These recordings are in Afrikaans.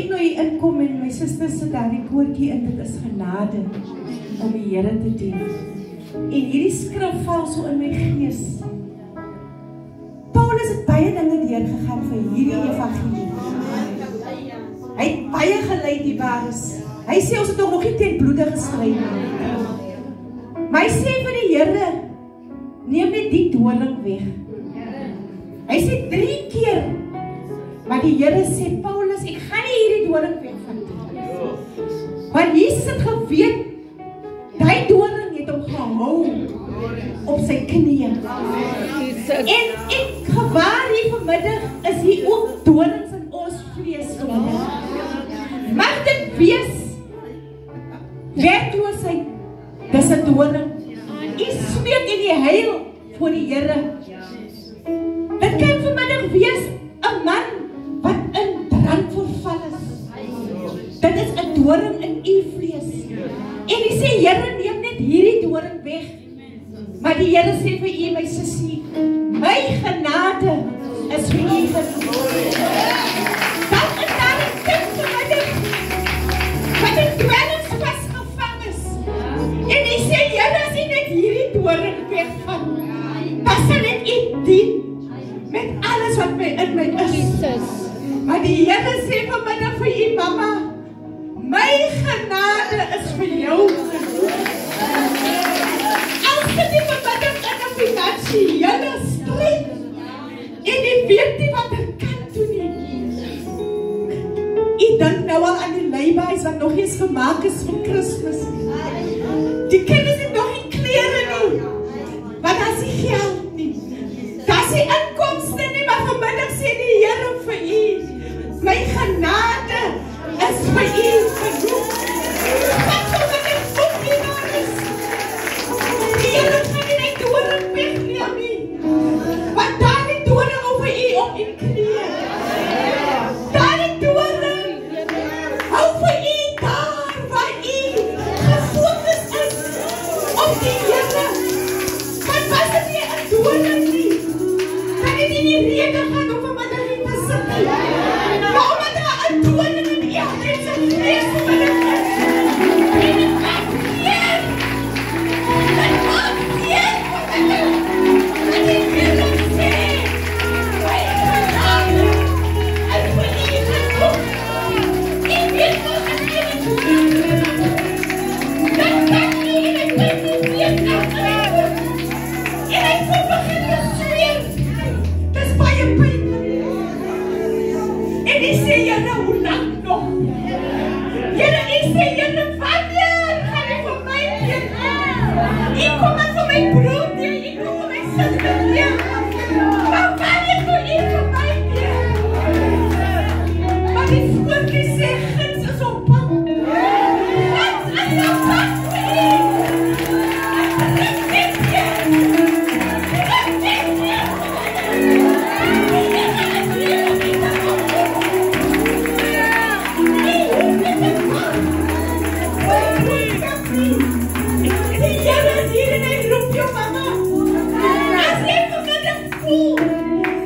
Ek nou hier inkom en my suster sit daar die koortjie in, dit is genade om die Here te dien. En hierdie skrif val so in my gees. Paulus het baie dinge deurgegaan vir hierdie evangelie. Hy het baie gelei die bares. Hy sê ons het nog nie teen bloede gestryd nie. Maar hy sê vir die Here, neem net die doring weg. Hy sê 3 keer, maar die Here sê, Paulus, ek gaan nie hierdie doring wegvat nie. Want Jesus het geweet, die doring het hom gehou op sy knieën. En ek gewaar hier vanmiddag, is hier ook dorings in ons vlees vanmiddag. Mag dit wees, werkloosheid, dis 'n doring. U smeek en die heil voor die Here. Dit kan vanmiddag wees 'n man wat in drank verval is. Dit is 'n doring in u vlees. En u sê, Here, neem net hierdie doring weg. Maar die Here sê vir u, my sussie, my genade is vir u genoeg. Dan is daar 'n kind vanmiddag wat in dwelms vasgevang is. En u sê, Here, as u net hierdie doring wegvat, dan sal ek u dien met alles wat in my is. Maar die Here sê vanmiddag vir u, mama, my genade is vir jou genoeg. Als dit nie vanmiddag in 'n finansiële stryd en die weet nie wat ek kan doen nie. U dink nou al aan die leybuys wat nog eens gemaak is vir Kersfees. Die kinders het nog nie klere nie, want daar is nie geld nie. Daar is nie inkomste nie, maar vanmiddag sê die Here vir u, my genade is vir u genoeg. Wat vanmiddag ook nie daar is. Die Here gaan nie die doring wegneem nie, want daar die doring over u op die knieë. Daar die doring hou vir u daar waar u gefokus is op die Here. Want was dit nie 'n doring nie, kan dit nie die rede gaan om vanmiddag hier te sit nie. Maar omdat daar 'n doring in u hart se vlees vanmiddag is, en dit maak hier. Dit maak hier vanmiddag. En die Here sê, my genade is vir u genoeg. Ek weet nog as jy dit doen. Dat kan nie en ek weet nie weet aflewe. En ek voel begin te zweer. Dis baie pynlik. En ek sê, Here, hoe lang nog? Here, ek sê, Here, wanneer gaan jy vir my weer? Ek kom maar vir my brood hier, ek kom vir my suster hier. Maar wanneer kom ek vir my weer? Maar die voetjie sê, gids is op pad. Gids is op pad vir u. Terug dit weer. Terug dit weer. Die Here is hier en hy roep jou, mama. As jy vanmiddag voel,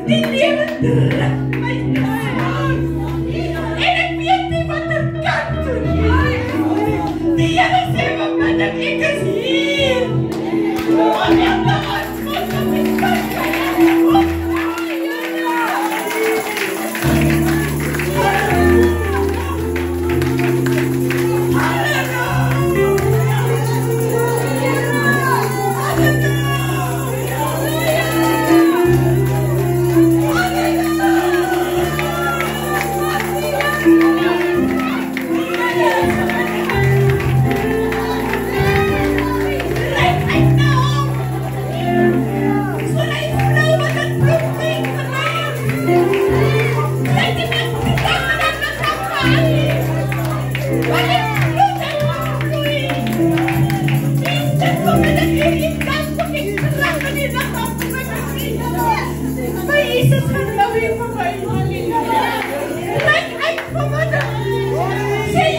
die lewe druk my aan. En ek weet nie wat ek kan doen nie. Die Here sê vanmiddag, ek is hier. Om jou te antwoord op die pad. Say